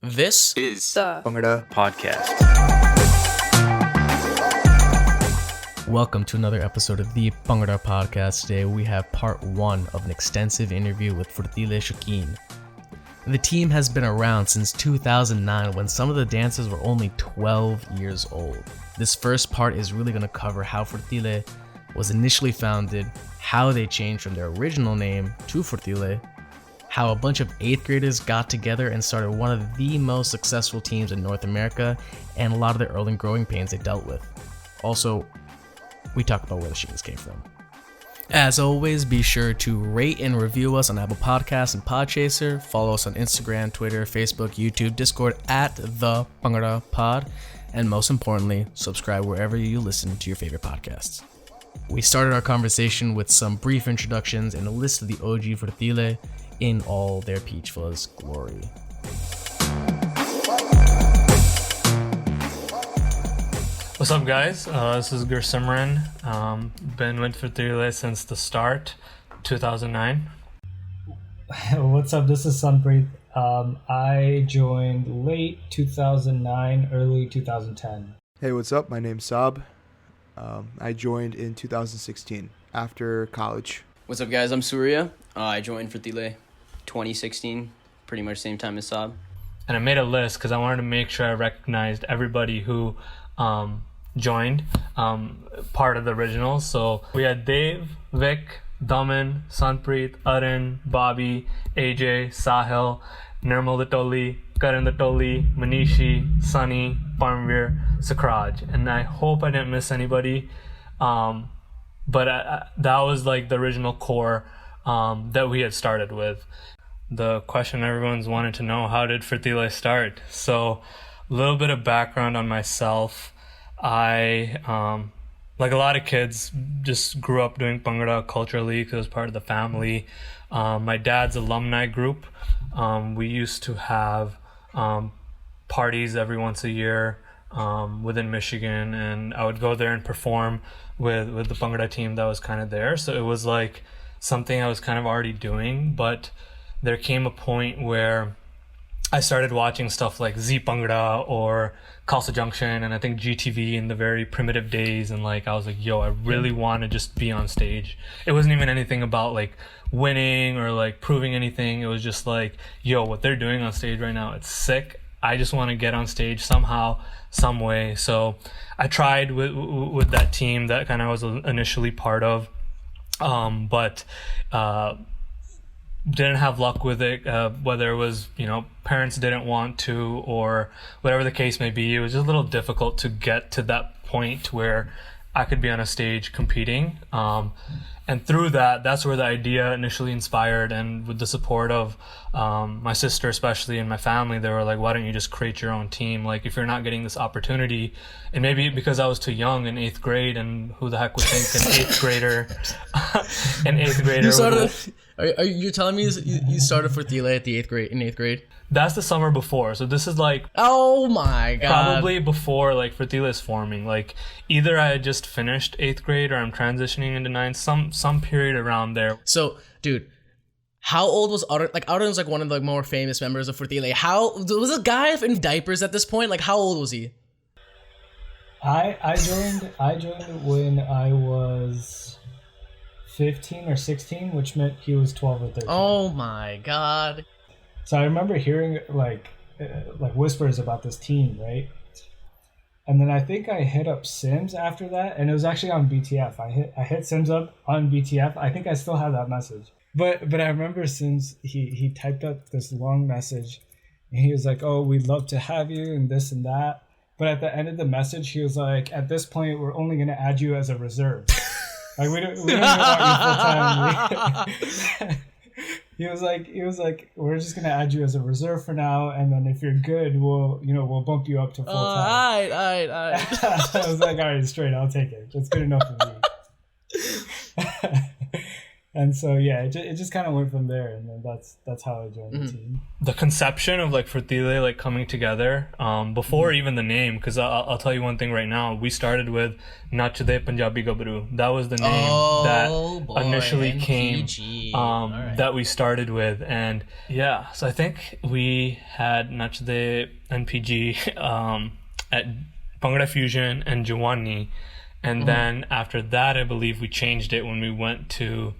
This is the Bhangra Podcast. Welcome to another episode of the Bhangra Podcast. Today we have part one of an extensive interview with Furteelay Shokeen. The team has been around since 2009 when some of the dancers were only 12 years old. This first part is really going to cover how Furteelay was initially founded, how they changed from their original name to Furteelay, how a bunch of 8th graders got together and started one of the most successful teams in North America, and a lot of the early growing pains they dealt with. Also, we talk about where the shings came from. As always, be sure to rate and review us on Apple Podcasts and Podchaser. Follow us on Instagram, Twitter, Facebook, YouTube, Discord at the Bhangra Pod. And most importantly, subscribe wherever you listen to your favorite podcasts. We started our conversation with some brief introductions and a list of the OG Furteelay in all their peach fuzz glory. What's up, guys? This is GSimz. Been with Furteelay since the start, 2009. What's up? This is Sunpreet. I joined late 2009, early 2010. Hey, what's up? My name's Sahab. I joined in 2016 after college. What's up, guys? I'm Soorya. I joined Furteelay 2016, pretty much same time as Sahab. And I made a list because I wanted to make sure I recognized everybody who joined part of the original. So we had Dave, Vic, Daman, Sunpreet, Arun, Bobby, AJ, Sahil, Nirmal Datoli, Karan Datoli, Manishi, Sunny, Parmveer, Sakraj. And I hope I didn't miss anybody. But that was like the original core that we had started with. The question everyone's wanted to know, how did Furteelay start? So a little bit of background on myself. I, like a lot of kids, just grew up doing Bhangra culturally because it was part of the family. My dad's alumni group, we used to have parties every once a year within Michigan, and I would go there and perform with the Bhangra team that was kind of there. So it was like something I was kind of already doing, but there came a point where I started watching stuff like Z Bhangra or Khalsa Junction, and I think GTV in the very primitive days, and like I was like, yo, I really want to just be on stage. It wasn't even anything about like winning or like proving anything. It was just like, yo, what they're doing on stage right now, it's sick. I just want to get on stage somehow, some way. So I tried with that team that kind of was initially part of, but didn't have luck with it, whether it was, parents didn't want to or whatever the case may be. It was just a little difficult to get to that point where I could be on a stage competing. And through that's where the idea initially inspired, and with the support of my sister especially and my family, they were like, why don't you just create your own team? Like, if you're not getting this opportunity, and maybe because I was too young in 8th grade, and who the heck would think an 8th grader You started, are you telling me you started Furteelay at the 8th grade? That's the summer before. So this is like, oh my god, probably before like Furteelay is forming. Like either I had just finished 8th grade or I'm transitioning into 9th, some period around there. So, dude, how old was Arun? Like, Arun was like one of the more famous members of Furteelay. How was this guy in diapers at this point? Like, how old was he? I joined when I was 15 or 16, which meant he was 12 or 13. Oh my god. So I remember hearing like whispers about this team, right? And then I think I hit up Simz after that, and it was actually on BTF. I hit Simz up on BTF. I think I still have that message. But I remember Simz, he typed up this long message, and he was like, "Oh, we'd love to have you," and this and that. But at the end of the message, he was like, "At this point, we're only going to add you as a reserve. Like we don't even want you full time." He was like, we're just gonna add you as a reserve for now, and then if you're good, we'll bump you up to full time. All right. I was like, all right, straight, I'll take it. That's good enough for me. And so it just kind of went from there, and then that's how I joined the team. The conception of like Furteelay like coming together before even the name, because I'll tell you one thing right now. We started with Nachde Punjabi Gabru. That was the name that initially came that we started with, and so I think we had Nachde NPG at Bhangra Fusion and Jawani, and then after that I believe we changed it when we went to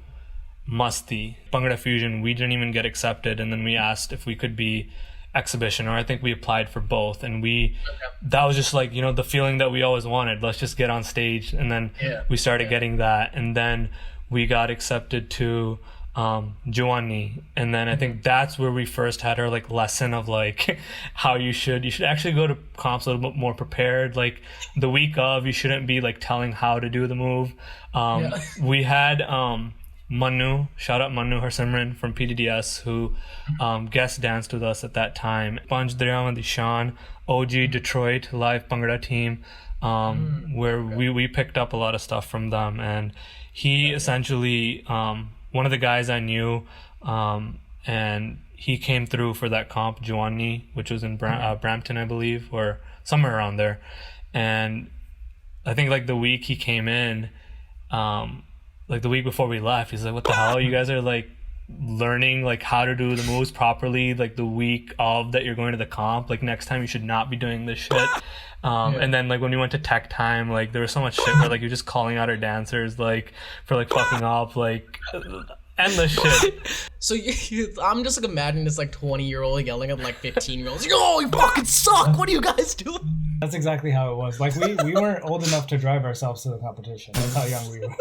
Masti. Bhangra Fusion, we didn't even get accepted, and then we asked if we could be exhibition, or I think we applied for both, and that was just like, the feeling that we always wanted. Let's just get on stage, and then we started getting that, and then we got accepted to Jawani, and then I think that's where we first had our like lesson of like how you should actually go to comps a little bit more prepared. Like the week of, you shouldn't be like telling how to do the move. We had Manu, shout out Manu Harsimran from PDDS, who guest danced with us at that time. Panj Daryawan Dishan, OG Detroit live Bhangra team, where we picked up a lot of stuff from them, and he essentially one of the guys I knew, and he came through for that comp, Jawani, which was in Brampton, I believe, or somewhere around there. And I think like the week he came in, like the week before we left, he's like, what the hell? You guys are like learning like how to do the moves properly like the week of that you're going to the comp. Like next time you should not be doing this shit. And then like when we went to tech time, like there was so much shit where like you're just calling out our dancers like for like fucking up, like endless shit. So I'm just like imagining this like 20-year-old yelling at like 15-year-olds. Yo, you fucking suck! What are you guys doing? That's exactly how it was. Like we weren't old enough to drive ourselves to the competition. That's how young we were.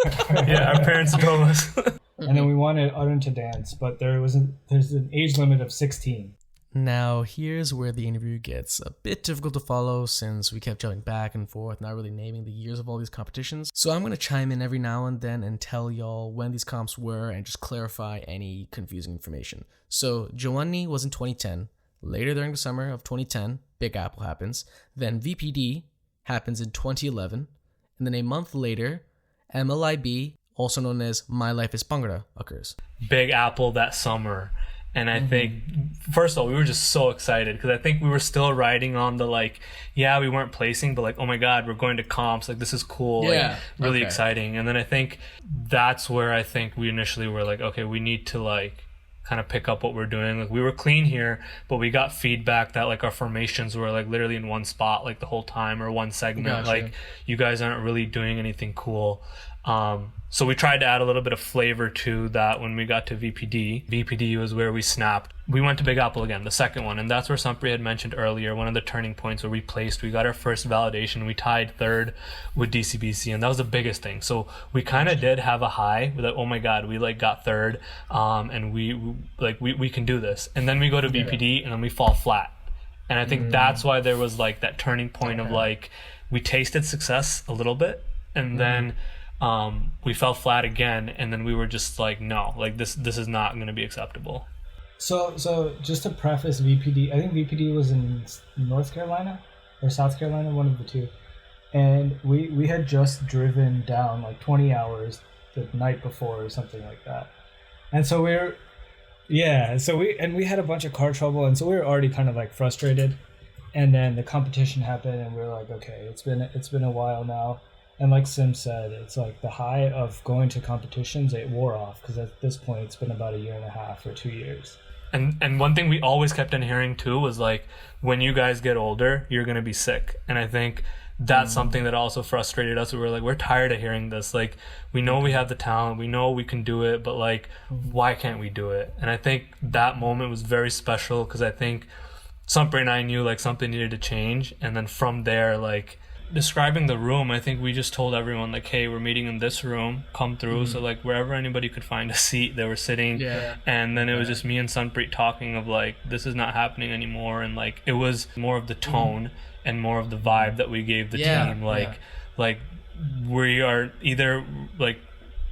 Yeah, our parents drove us. And then we wanted Arun to dance, but there's an age limit of 16. Now, here's where the interview gets a bit difficult to follow since we kept jumping back and forth, not really naming the years of all these competitions. So I'm going to chime in every now and then and tell y'all when these comps were and just clarify any confusing information. So Jawani was in 2010. Later during the summer of 2010, Big Apple happens. Then VPD happens in 2011. And then a month later, MLIB, also known as My Life is Bhangra, occurs. Big Apple that summer. And I think, first of all, we were just so excited because I think we were still riding on the like, yeah, we weren't placing, but like, oh my God, we're going to comps. Like, this is cool. Yeah. Like, really exciting. And then I think that's where I think we initially were like, okay, we need to like kind of pick up what we're doing. Like we were clean here, but we got feedback that like our formations were like literally in one spot like the whole time or one segment. Gotcha. Like you guys aren't really doing anything cool. So we tried to add a little bit of flavor to that when we got to VPD. VPD was where we snapped. We went to Big Apple again, the second one, and that's where Sunpreet had mentioned earlier, one of the turning points where we placed. We got our first validation. We tied third with DCBC, and that was the biggest thing. So we kind of did have a high. We're like, oh my God, we like got third, and we can do this. And then we go to VPD, and then we fall flat. And I think that's why there was like that turning point of like, we tasted success a little bit, and then we fell flat again, and then we were just like, no, like this is not going to be acceptable. So just to preface VPD, I think VPD was in North Carolina or South Carolina, one of the two, and we had just driven down like 20 hours the night before or something like that, and so we had a bunch of car trouble, and so we were already kind of like frustrated, and then the competition happened, and we were like, okay, it's been a while now. And like Simz said, it's like the high of going to competitions, it wore off because at this point it's been about 1.5 or 2 years. And one thing we always kept on hearing too was like, when you guys get older, you're going to be sick. And I think that's something that also frustrated us. We were like, we're tired of hearing this. Like, we know we have the talent, we know we can do it, but like, why can't we do it? And I think that moment was very special because I think Sunpreet and I knew like something needed to change. And then from there, like, describing the room, I think we just told everyone like, hey, we're meeting in this room, come through. So like wherever anybody could find a seat, they were sitting. And then it was just me and Sunpreet talking of like, this is not happening anymore. And like it was more of the tone and more of the vibe that we gave the team. Like we are either like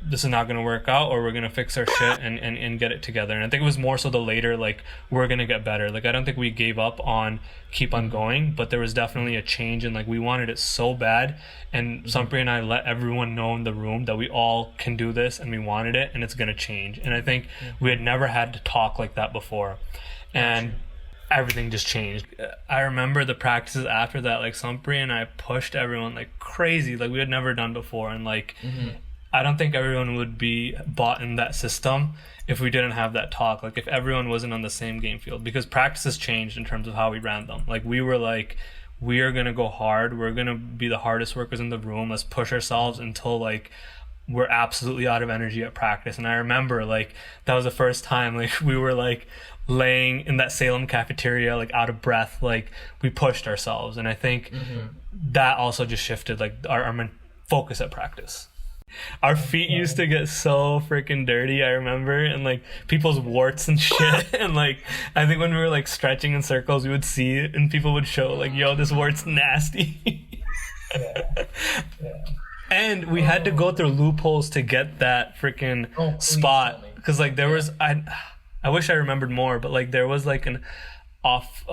this is not going to work out, or we're going to fix our shit and get it together. And I think it was more so the later, like, we're going to get better. Like, I don't think we gave up on keep on going, but there was definitely a change, and like we wanted it so bad. And Sunpreet and I let everyone know in the room that we all can do this and we wanted it and it's going to change. And I think we had never had to talk like that before. And everything just changed. I remember the practices after that, like Sunpreet and I pushed everyone like crazy, like we had never done before. And like, I don't think everyone would be bought in that system if we didn't have that talk. Like if everyone wasn't on the same game field, because practices changed in terms of how we ran them. Like we were like, we are going to go hard. We're going to be the hardest workers in the room. Let's push ourselves until like we're absolutely out of energy at practice. And I remember like that was the first time like we were like laying in that Salem cafeteria, like out of breath, like we pushed ourselves. And I think that also just shifted like our focus at practice. Our feet used to get so freaking dirty, I remember, and like people's warts and shit. And like I think when we were like stretching in circles, we would see it and people would show like, yo, this wart's nasty. And we had to go through loopholes to get that freaking spot, because like there was I wish I remembered more, but like there was like an off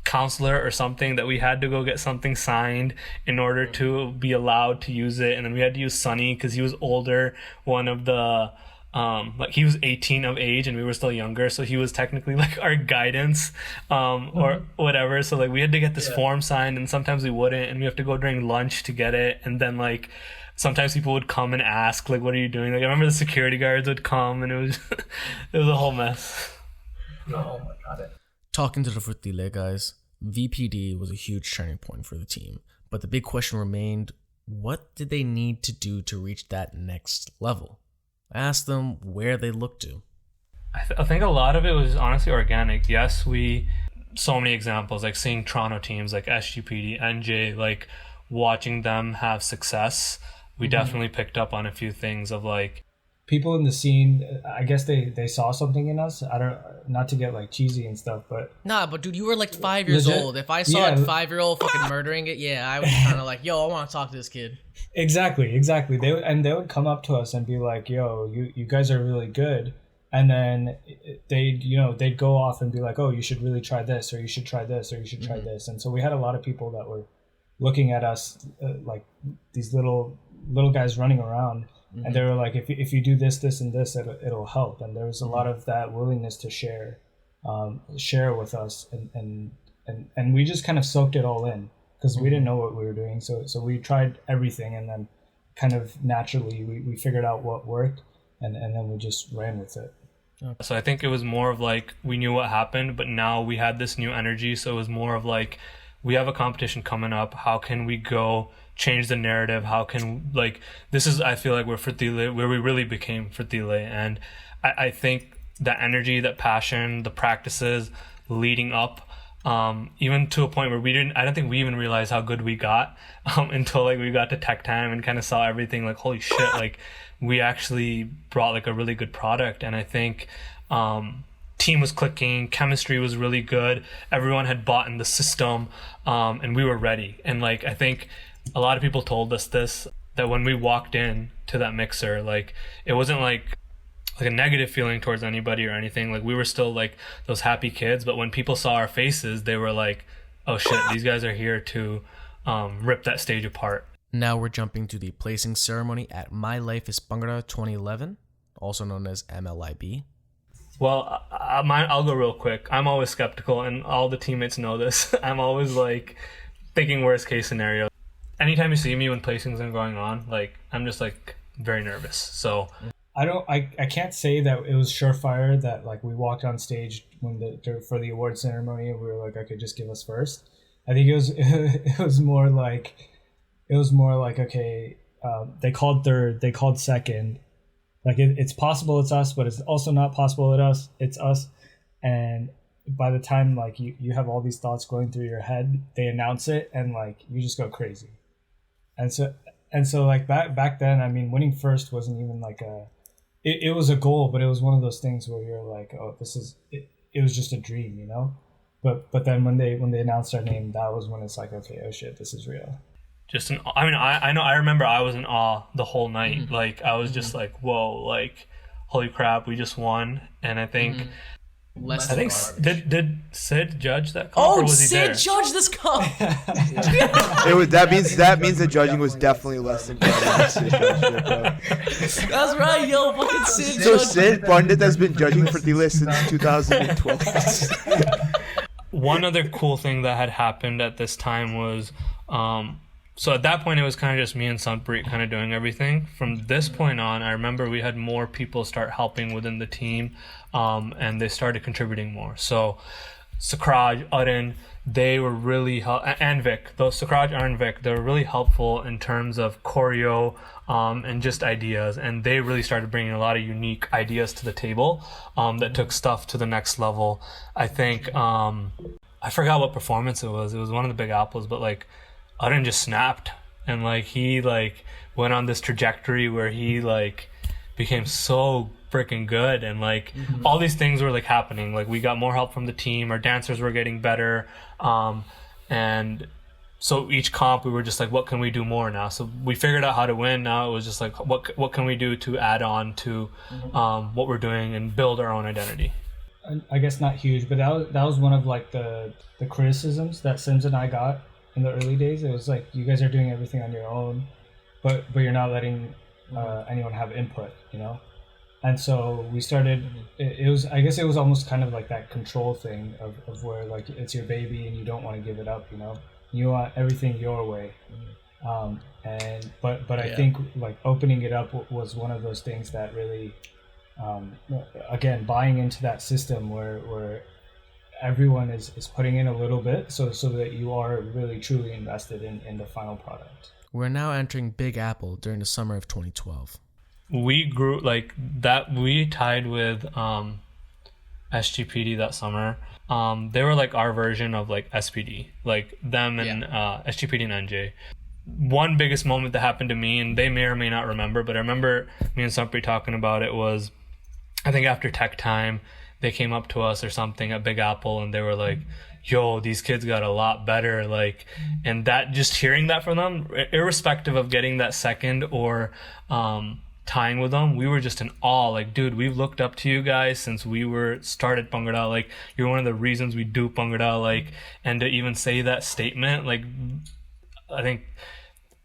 counselor or something that we had to go get something signed in order to be allowed to use it. And then we had to use Sonny because he was older, one of the like he was 18 of age and we were still younger, so he was technically like our guidance or whatever. So like we had to get this form signed, and sometimes we wouldn't, and we have to go during lunch to get it. And then like sometimes people would come and ask like, what are you doing? Like I remember the security guards would come, and it was it was a whole mess. Oh my god. Talking to the Furteelay guys, VPD was a huge turning point for the team, but the big question remained, what did they need to do to reach that next level? I asked them where they looked to. I think a lot of it was honestly organic. Yes, so many examples, like seeing Toronto teams like SGPD, NJ, like watching them have success. We definitely picked up on a few things of like, people in the scene, I guess they saw something in us. I don't, not to get like cheesy and stuff, but nah, but dude, you were like 5 years legit, old. If I saw a 5-year-old fucking murdering it, I was kind of like, yo, I want to talk to this kid. Exactly. They would come up to us and be like, yo, you guys are really good. And then they'd go off and be like, oh, you should really try this, or you should try this, or you should try this. And so we had a lot of people that were looking at us like these little guys running around. And they were like, if you do this, and this, it'll help. And there was a lot of that willingness to share with us, and we just kind of soaked it all in because we didn't know what we were doing. So we tried everything, and then kind of naturally we figured out what worked, and then we just ran with it. So I think it was more of like we knew what happened, but now we had this new energy. So it was more of like, we have a competition coming up. How can we go change the narrative? How can, like, this is, I feel like we're Furteelay, where we really became Furteelay. And I think that energy, that passion, the practices leading up, even to a point where I don't think we even realized how good we got until like we got to tech time and kind of saw everything like, holy shit, like we actually brought like a really good product. And I think team was clicking, chemistry was really good, everyone had bought in the system, and we were ready. And like I think a lot of people told us this, that when we walked in to that mixer, like it wasn't like a negative feeling towards anybody or anything. Like we were still like those happy kids, but when people saw our faces, they were like, oh shit, these guys are here to rip that stage apart. Now we're jumping to the placing ceremony at My Life is Bhangra 2011, also known as MLIB. Well, I'll go real quick. I'm always skeptical, and all the teammates know this. I'm always like thinking worst case scenario. Anytime you see me when placings are going on, like I'm just like very nervous. So I can't say that it was surefire that like we walked on stage for the award ceremony and we were like, okay, just give us first. I think it was more like okay, they called third, they called second. Like it's possible it's us, but it's also not possible it's us. And by the time like you have all these thoughts going through your head, they announce it and like you just go crazy. And so like back then, I mean, winning first wasn't even like it was a goal, but it was one of those things where you're like, oh, this is it. It was just a dream, you know. But then when they announced our name, that was when it's like, okay, oh shit, this is real. just in, I mean, I know, I remember I was in awe the whole night. Like, I was just like, whoa, like, holy crap, we just won. And I think, did Sid judge that comp, or was he there? Sid judged this comp. That means the judging was definitely less than Sid judged it, bro. That's right, yo, fucking Sid. So Sid Pandit has been judging Furteelay since 2012. One other cool thing that had happened at this time was, so at that point it was kind of just me and Sunpreet kind of doing everything. From this point on, I remember we had more people start helping within the team, and they started contributing more. So Sakraj, Arin, they were really and Vic, those Sakraj and Vic, they were really helpful in terms of choreo and just ideas, and they really started bringing a lot of unique ideas to the table that took stuff to the next level. I think I forgot what performance it was one of the Big Apples, but like Arin just snapped, and like he like went on this trajectory where he like became so freaking good, and like all these things were like happening. Like we got more help from the team, our dancers were getting better, and so each comp we were just like, what can we do more now? So we figured out how to win. Now it was just like, what can we do to add on to what we're doing and build our own identity. I guess not huge, but that was one of like the criticisms that Simz and I got in the early days. It was like, you guys are doing everything on your own, but you're not letting anyone have input, you know? And so we started, it was, I guess it was almost kind of like that control thing of where like it's your baby and you don't want to give it up, you know? You want everything your way. But I think like opening it up was one of those things that really, again, buying into that system where everyone is putting in a little bit so that you are really truly invested in the final product. We're now entering Big Apple during the summer of 2012. We grew like that. We tied with SGPD that summer. They were like our version of like SPD, like them and SGPD and NJ. One biggest moment that happened to me, and they may or may not remember, but I remember me and Sunpreet talking about it, was I think after tech time, they came up to us or something at Big Apple, and they were like, yo, these kids got a lot better. Like, and that, just hearing that from them, irrespective of getting that second or tying with them, we were just in awe. Like, dude, we've looked up to you guys since we started Bhangra. Like, you're one of the reasons we do Bhangra. Like, and to even say that statement, like, I think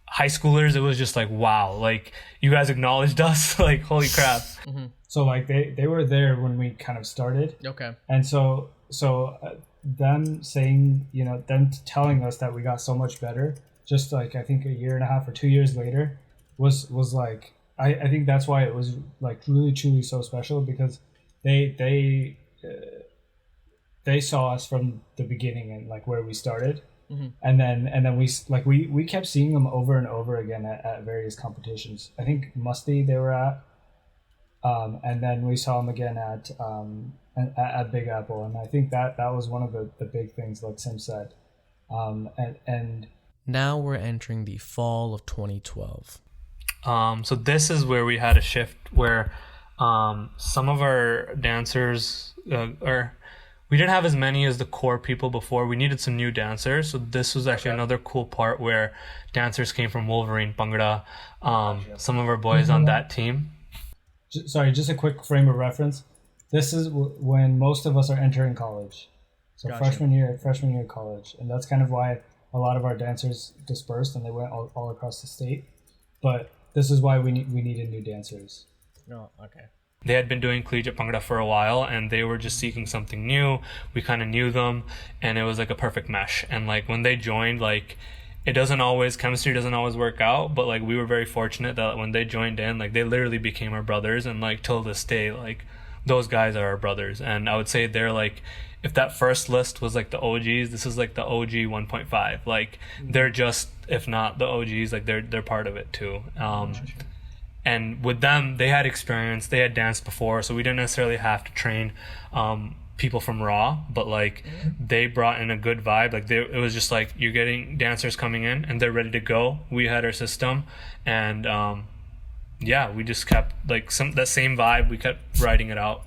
high schoolers, it was just like, wow, like, you guys acknowledged us. Like, holy crap. So like they were there when we kind of started. Okay. And so them saying, you know, them telling us that we got so much better, just like I think a year and a half or 2 years later, was like, I think that's why it was like really truly so special, because they saw us from the beginning and like where we started. And then we kept seeing them over and over again at various competitions. I think Musty they were at. And then we saw him again at Big Apple, and I think that was one of the big things, like Simz said. And now we're entering the fall of 2012. So this is where we had a shift where some of our dancers, we didn't have as many as the core people before. We needed some new dancers. So this was actually another cool part where dancers came from Wolverine, Bhangra, some of our boys on that team. Sorry, just a quick frame of reference. This is when most of us are entering college. So freshman year of college. And that's kind of why a lot of our dancers dispersed and they went all across the state. But this is why we needed new dancers. Oh, okay. They had been doing collegiate Bhangra for a while, and they were just seeking something new. We kind of knew them, and it was like a perfect mesh. And like when they joined, like, chemistry doesn't always work out, but like we were very fortunate that when they joined in, like they literally became our brothers, and like till this day, like those guys are our brothers. And I would say they're like, if that first list was like the OGs, this is like the OG 1.5. Like they're just, if not the OGs, like they're part of it too. And with them, they had experience, they had danced before, so we didn't necessarily have to train people from Raw, but like they brought in a good vibe. Like it was just like, you're getting dancers coming in and they're ready to go. We had our system, and we just kept like that same vibe. We kept riding it out.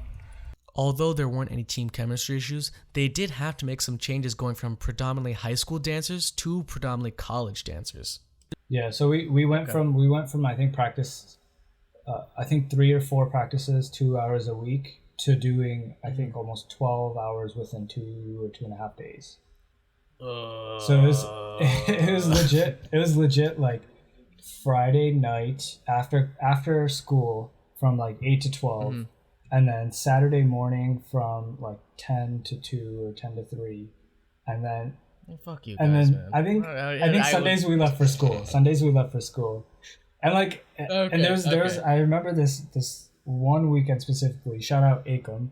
Although there weren't any team chemistry issues, they did have to make some changes going from predominantly high school dancers to predominantly college dancers. Yeah, so we went from I think practice, I think 3 or 4 practices, 2 hours a week, to doing I think almost 12 hours within 2 or 2.5 days. So it was legit. It was legit like Friday night after school from like 8 to 12, and then Saturday morning from like 10 to 2 or 10 to 3, and then. Well, fuck you guys, and then man. I think Sundays we left for school. And like and there was I remember this one weekend specifically. Shout out Akam.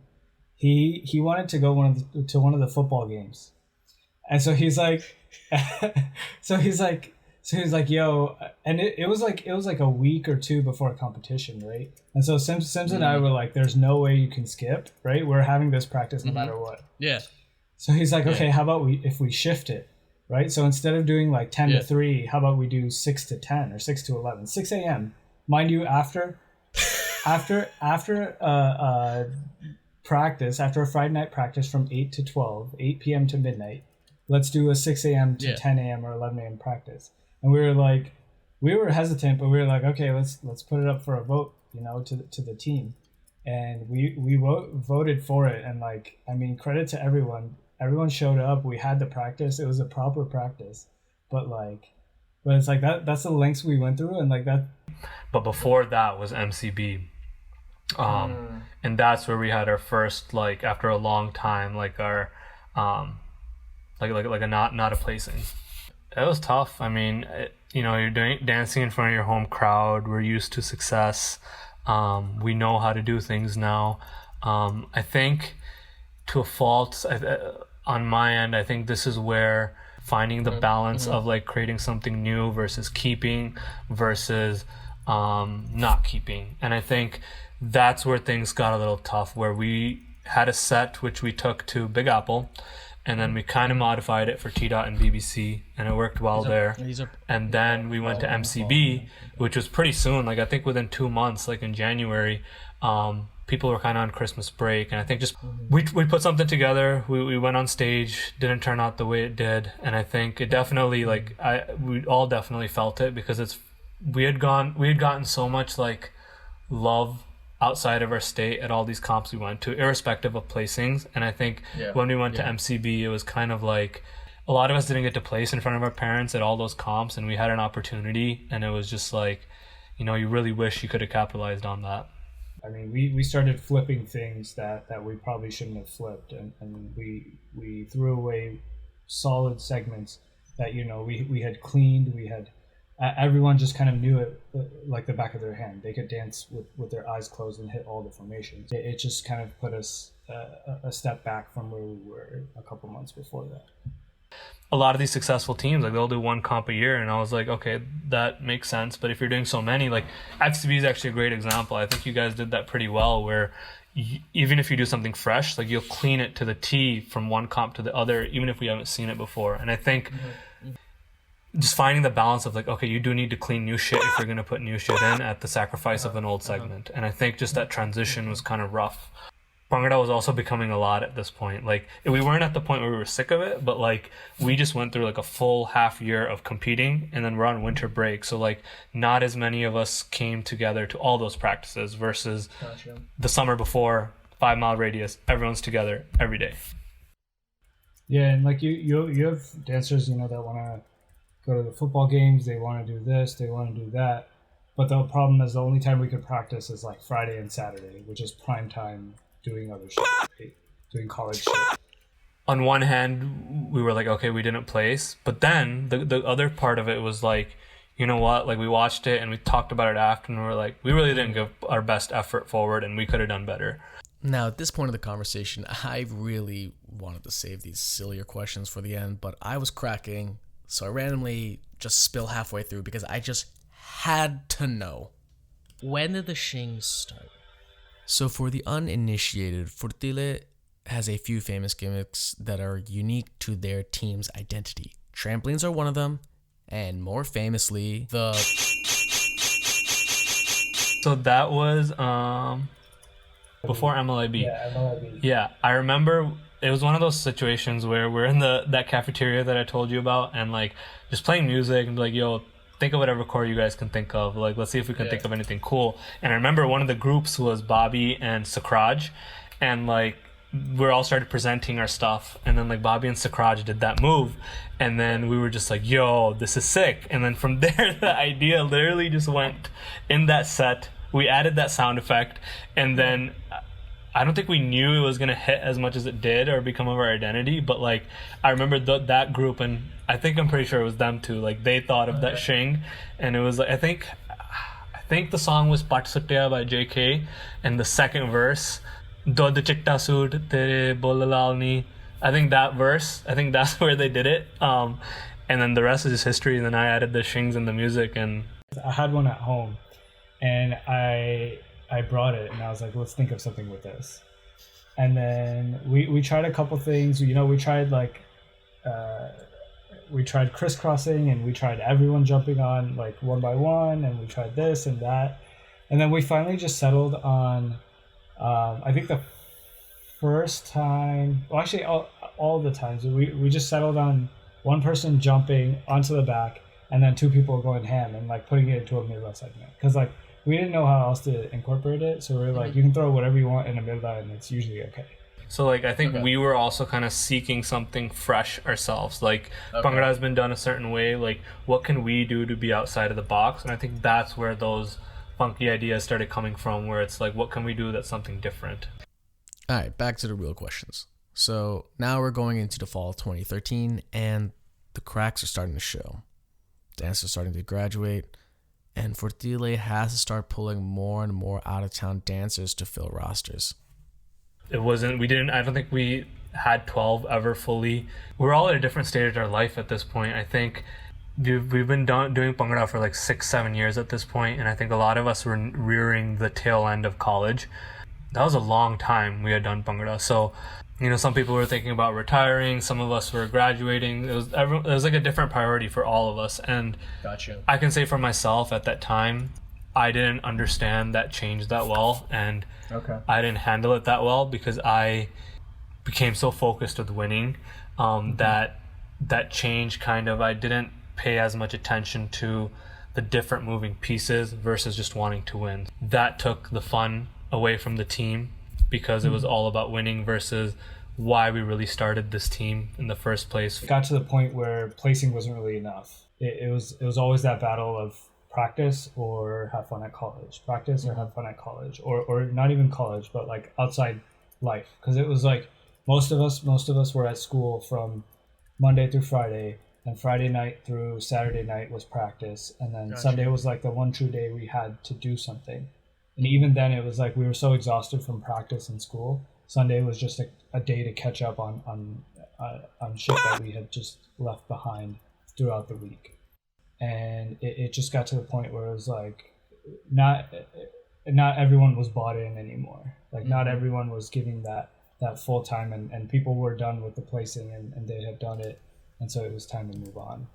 He wanted to go to one of the football games, and so he's like, yo, and it was like a week or 2 before competition, right? And so Simz and I were like, there's no way you can skip, right? We're having this practice no matter what. Yeah. So he's like, okay, how about if we shift it, right? So instead of doing like 10 to 3, how about we do 6 to 10 or 6 to 11, 6 a.m. Mind you, after practice, after a Friday night practice from 8 to 12, 8 p.m. to midnight, let's do a 6 a.m. to 10 a.m. or 11 a.m. practice. And we were hesitant, but we were like, okay, let's put it up for a vote, to the team. And we voted for it. And like, I mean, credit to everyone. Everyone showed up. We had the practice. It was a proper practice. But it's like that's the lengths we went through, and like that. But before that was MCB. And that's where we had our first, like, after a long time, like our like a not a placing. It was tough. I mean, you're dancing in front of your home crowd. We're used to success. We know how to do things now. I think to a fault, on my end, I think this is where finding the balance of like creating something new versus keeping versus not keeping. And I think that's where things got a little tough, where we had a set which we took to Big Apple, and then we kind of modified it for T-Dot and BBC, and it worked well there. And then we went to MCB, which was pretty soon, like I think within 2 months, like in January. People were kind of on Christmas break, and I think just we put something together. We went on stage, didn't turn out the way it did, and I think it definitely, like, we all definitely felt it, because we had gotten so much like love outside of our state at all these comps we went to, irrespective of placings. And I think when we went to MCB, it was kind of like a lot of us didn't get to place in front of our parents at all those comps, and we had an opportunity, and it was just like, you really wish you could have capitalized on that. I mean, we started flipping things that we probably shouldn't have flipped, and we threw away solid segments that we had cleaned. We had everyone just kind of knew it like the back of their hand. They could dance with their eyes closed and hit all the formations. It just kind of put us a step back from where we were a couple months before that. A lot of these successful teams, like, they'll do one comp a year, and I was like, okay, that makes sense. But if you're doing so many, like, FCB is actually a great example. I think you guys did that pretty well, where even if you do something fresh, like, you'll clean it to the T from one comp to the other, even if we haven't seen it before. And I think just finding the balance of, like, okay, you do need to clean new shit if you're going to put new shit in at the sacrifice of an old segment. And I think just that transition was kind of rough. Bhangra was also becoming a lot at this point. Like, we weren't at the point where we were sick of it, but like, we just went through like a full half year of competing, and then we're on winter break. So like, not as many of us came together to all those practices versus the summer before, 5 mile radius, everyone's together every day. Yeah, and like you have dancers, that want to go to the football games. They want to do this, they want to do that. But the problem is the only time we could practice is like Friday and Saturday, which is prime time. Doing other shit, right? Doing college shit. On one hand, we were like, okay, we didn't place. But then the other part of it was like, you know what? Like, we watched it and we talked about it after, and we were like, we really didn't give our best effort forward, and we could have done better. Now, at this point of the conversation, I really wanted to save these sillier questions for the end, but I was cracking, so I randomly just spill halfway through because I just had to know. When did the shings start? So for the uninitiated, Furteelay has a few famous gimmicks that are unique to their team's identity. Trampolines are one of them, and more famously, the... So that was before MLIB. Yeah, MLIB. Yeah, I remember it was one of those situations where we're in that cafeteria that I told you about, and like just playing music and like, yo, think of whatever core you guys can think of. Like, let's see if we can think of anything cool. And I remember one of the groups was Bobby and Sakraj, and like we all started presenting our stuff, and then like Bobby and Sakraj did that move, and then we were just like, yo, this is sick. And then from there the idea literally just went in that set. We added that sound effect, and then I don't think we knew it was gonna hit as much as it did or become our identity, but like I remember that group, and I'm pretty sure it was them too, like they thought of that shing, and it was like I think the song was Pat Sutya by JK, and the second verse, Dod Chitta Suit Tere Bolalni, I think that verse, I think that's where they did it, and then the rest is just history. And then I added the shings and the music, and I had one at home, and I brought it, and I was like, let's think of something with this. And then we tried a couple things. We tried like we tried crisscrossing, and we tried everyone jumping on like one by one, and we tried this and that, and then we finally just settled on I think the first time, well actually all the times, we just settled on one person jumping onto the back, and then two people going ham and like putting it into a midla segment, because like we didn't know how else to incorporate it, so we were like, you can throw whatever you want in a midla and it's usually okay. So like I think we were also kind of seeking something fresh ourselves. Like Bhangra has been done a certain way, like what can we do to be outside of the box? And I think that's where those funky ideas started coming from, where it's like, what can we do that's something different? All right, back to the real questions. So now we're going into the fall of 2013, and the cracks are starting to show. Dancers are starting to graduate, and Furteelay has to start pulling more and more out-of-town dancers to fill rosters. I don't think we had 12 ever fully. We're all at a different stage of our life at this point. I think we've been doing Bhangra for like 6-7 years at this point, and I think a lot of us were rearing the tail end of college. That was a long time we had done Bhangra. So, some people were thinking about retiring, some of us were graduating. It was like a different priority for all of us. And Gotcha. I can say for myself at that time, I didn't understand that change that well, and I didn't handle it that well, because I became so focused with winning that change I didn't pay as much attention to the different moving pieces versus just wanting to win. That took the fun away from the team, because it was all about winning versus why we really started this team in the first place. It got to the point where placing wasn't really enough. It was always that battle of practice or have fun at college, practice or have fun at college, or not even college, but like outside life, because it was like most of us were at school from Monday through Friday, and Friday night through Saturday night was practice, and then Sunday was like the one true day we had to do something. And even then it was like we were so exhausted from practice and school, Sunday was just a day to catch up on shit that we had just left behind throughout the week. And it just got to the point where it was like not everyone was bought in anymore. Like not everyone was giving that full time, and people were done with the placing, and they had done it, and so it was time to move on.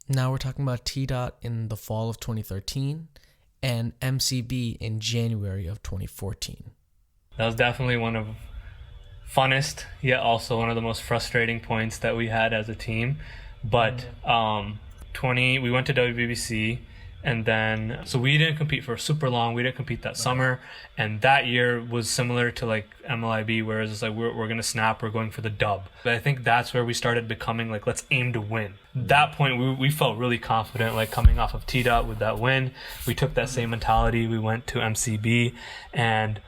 Now we're talking about T-Dot in the fall of 2013 and MCB in January of 2014. That was definitely one of funnest, yet also one of the most frustrating points that we had as a team. But we went to WBBC, and then so we didn't compete for super long. We didn't compete that summer, and that year was similar to like MLIB, whereas it's like we're gonna snap, we're going for the dub. But I think that's where we started becoming like, let's aim to win. That point we felt really confident, like coming off of T-Dot with that win. We took that same mentality, we went to MCB, and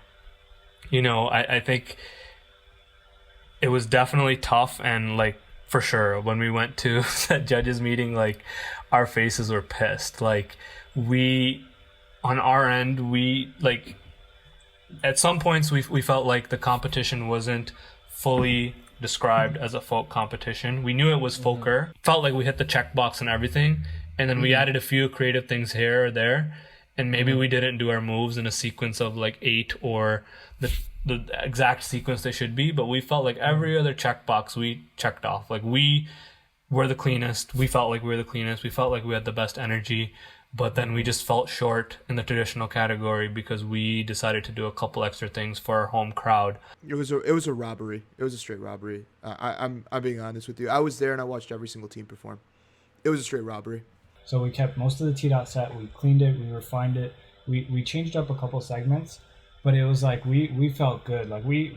I think it was definitely tough, and like for sure when we went to that judges meeting, like our faces were pissed. Like we on our end, we like at some points we felt like the competition wasn't fully described as a folk competition. We knew it was folker, felt like we hit the checkbox and everything, and then we added a few creative things here or there, and maybe we didn't do our moves in a sequence of like 8 or the exact sequence they should be, but we felt like every other checkbox we checked off. Like we were the cleanest. We felt like we were the cleanest. We felt like we had the best energy, but then we just felt short in the traditional category because we decided to do a couple extra things for our home crowd. It was a robbery. It was a straight robbery. I'm being honest with you. I was there and I watched every single team perform. It was a straight robbery. So we kept most of the T-dot set. We cleaned it. We refined it. We changed up a couple segments, but it was like we felt good. Like we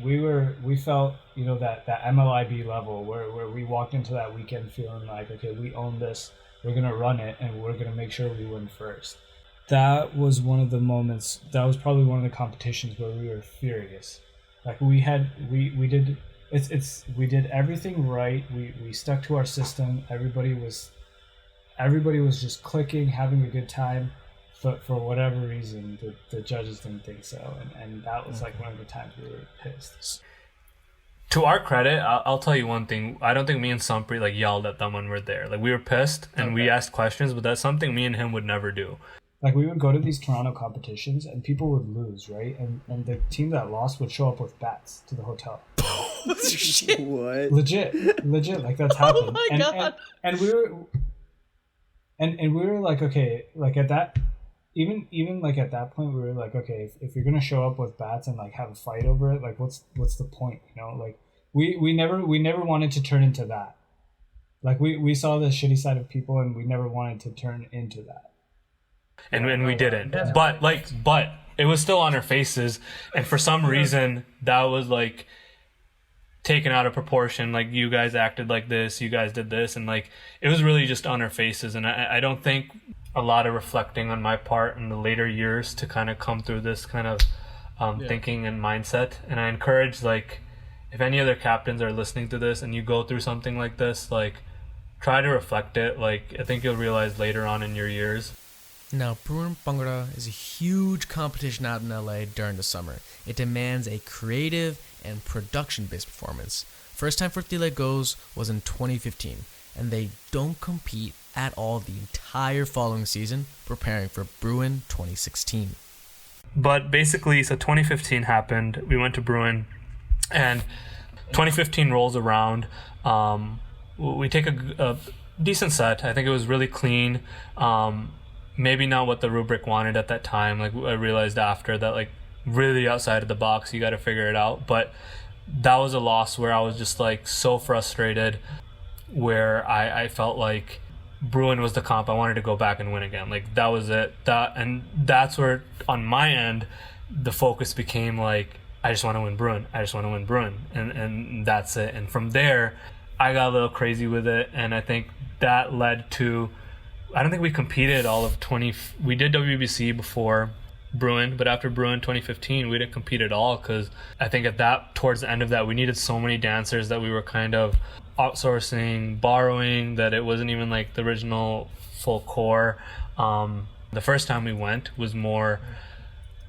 felt, you know, that MLIB level where we walked into that weekend feeling like, okay, we own this. We're gonna run it, and we're gonna make sure we win first. That was one of the moments. That was probably one of the competitions where we were furious. Like we did everything right. We stuck to our system. Everybody was just clicking, having a good time. But for whatever reason, the judges didn't think so, and that was like one of the times we were pissed. To our credit, I'll tell you one thing. I don't think me and Sunpreet like yelled at them when we're there. Like we were pissed and we asked questions, but that's something me and him would never do. Like we would go to these Toronto competitions and people would lose, right? And the team that lost would show up with bats to the hotel. Shit. What? Legit, like that's happened. Oh my God. And we were like, okay, like at that, even like at that point, we were like, okay, if you're gonna show up with bats and like have a fight over it, like what's the point, you know? Like we never wanted to turn into that. Like we saw the shitty side of people, and we never wanted to turn into that. And we didn't. But it was still on our faces, and for some reason that was like taken out of proportion. Like, you guys acted like this, you guys did this, and like it was really just on our faces. And I don't think a lot of reflecting on my part in the later years to kind of come through this kind of thinking and mindset. And I encourage, like, if any other captains are listening to this and you go through something like this, like, try to reflect it. Like, I think you'll realize later on in your years. Now, Bruin Bhangra is a huge competition out in LA during the summer. It demands a creative and production-based performance. First time Furteelay goes was in 2015, and they don't compete at all the entire following season, preparing for Bruin 2016. But basically, so 2015 happened, we went to Bruin, and 2015 rolls around. We take a decent set. I think it was really clean. Maybe not what the rubric wanted at that time. Like, I realized after that, like, really outside of the box, you got to figure it out. But that was a loss where I was just like so frustrated, where I felt like Bruin was the comp. I wanted to go back and win again. Like, that was it. And that's where, on my end, the focus became like, I just want to win Bruin. I just want to win Bruin. And that's it. And from there, I got a little crazy with it. And I think that led to, I don't think we competed all of we did WBC before Bruin, but after Bruin 2015, we didn't compete at all, because I think towards the end of that, we needed so many dancers that we were kind of outsourcing, borrowing, that it wasn't even like the original full core. The first time we went was more,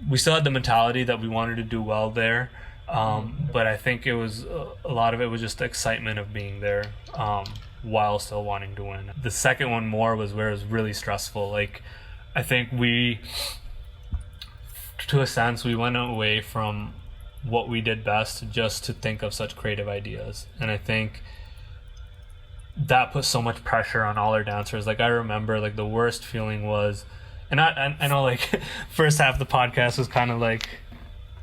we still had the mentality that we wanted to do well there, but I think it was a lot of it was just the excitement of being there, while still wanting to win. The second one more was where it was really stressful. Like, I think we, to a sense, we went away from what we did best just to think of such creative ideas. And I think that put so much pressure on all our dancers. Like, I remember, like, the worst feeling was, and I know, like, first half of the podcast was kind of like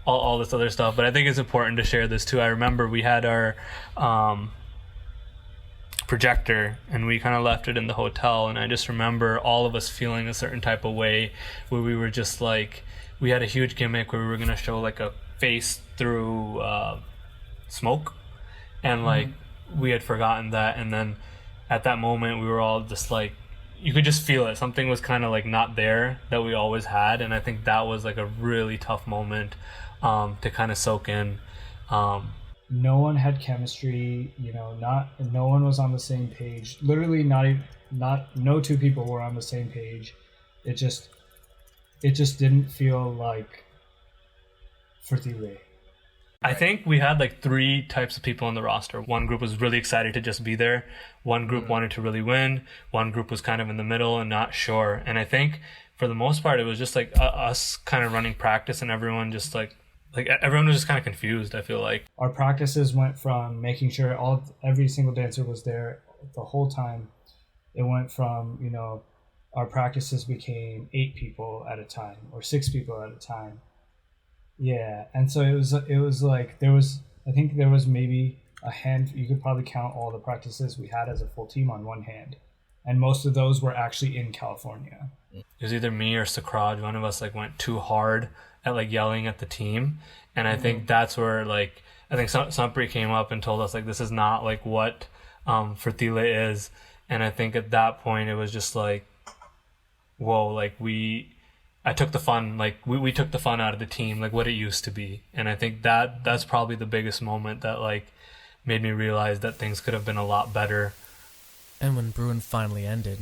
all this other stuff, but I think it's important to share this too. I remember we had our projector, and we kind of left it in the hotel, and I just remember all of us feeling a certain type of way, where we were just like, we had a huge gimmick where we were going to show like a face through smoke, and like we had forgotten that. And then at that moment, we were all just like, you could just feel it, something was kind of like not there that we always had. And I think that was like a really tough moment to kind of soak in. No one had chemistry, you know, no one was on the same page. Literally no two people were on the same page. It just didn't feel like Furteelay. I think we had like three types of people on the roster. One group was really excited to just be there. One group wanted to really win. One group was kind of in the middle and not sure. And I think for the most part, it was just like us kind of running practice, and everyone just like everyone was just kind of confused, I feel like. Our practices went from making sure every single dancer was there the whole time. It went from, you know, our practices became 8 people at a time or 6 people at a time. Yeah, and so it was like I think there was maybe a hand. You could probably count all the practices we had as a full team on one hand. and most of those were actually in California. It was either me or Sakraj. One of us like went too hard at like yelling at the team, and I think that's where like I think Sunpreet came up and told us like this is not like what Furteelay is, and I think at that point it was just like, whoa, like I took the fun, like we took the fun out of the team, like what it used to be, and I think that's probably the biggest moment that like made me realize that things could have been a lot better. And when Bruin finally ended,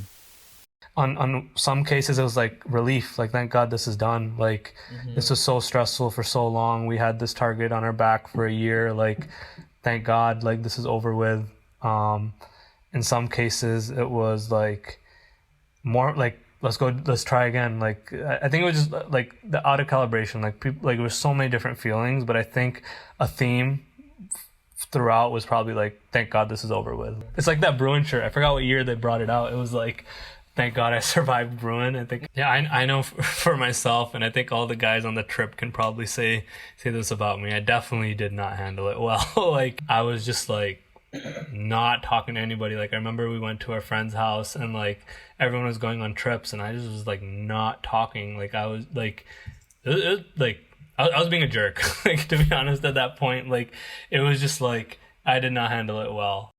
on some cases it was like relief, like thank God this is done, like this was so stressful for so long, we had this target on our back for a year, like thank God like this is over with. In some cases it was like more like let's try again, like I think it was just like the out of calibration, like people, like there was so many different feelings, but I think a theme throughout was probably like thank God this is over with. It's like that Bruin shirt, I forgot what year they brought it out, it was like thank God I survived Bruin. I think, yeah, I know for myself, and I think all the guys on the trip can probably say this about me. I definitely did not handle it well. Like, I was just like not talking to anybody. Like, I remember we went to our friend's house and like everyone was going on trips, and I just was like not talking. Like, I was like, it like I was being a jerk. Like, to be honest, at that point, like it was just like I did not handle it well.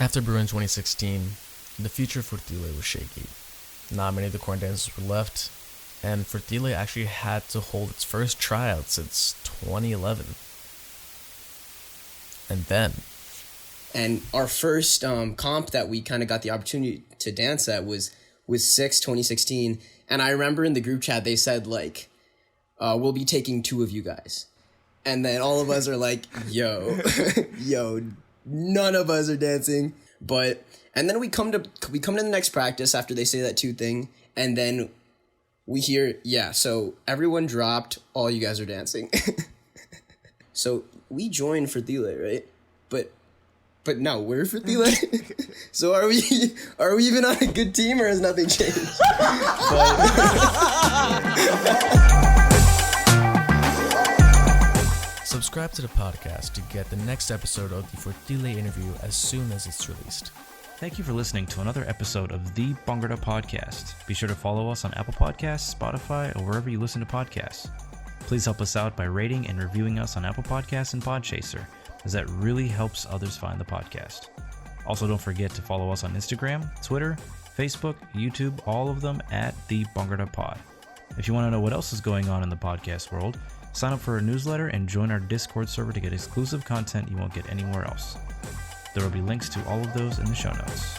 after Bruin 2016, the future for Furteelay was shaky. Not many of the corn dancers were left, and Furteelay actually had to hold its first tryout since 2011. And then... And our first comp that we kind of got the opportunity to dance at was 2016. And I remember in the group chat, they said, like, we'll be taking 2 of you guys. And then all of us are like, yo, none of us are dancing. And then we come to the next practice after they say that 2 thing. And then we hear, yeah, so everyone dropped, all you guys are dancing. So we joined Furteelay, right? But now we're Furteelay. So are we even on a good team, or has nothing changed? Subscribe to the podcast to get the next episode of the Furteelay interview as soon as it's released. Thank you for listening to another episode of the Bhangra Podcast. Be sure to follow us on Apple Podcasts, Spotify, or wherever you listen to podcasts. Please help us out by rating and reviewing us on Apple Podcasts and Podchaser, as that really helps others find the podcast. Also, don't forget to follow us on Instagram, Twitter, Facebook, YouTube, all of them at the Bhangra Pod. If you want to know what else is going on in the podcast world, sign up for our newsletter and join our Discord server to get exclusive content you won't get anywhere else. There will be links to all of those in the show notes.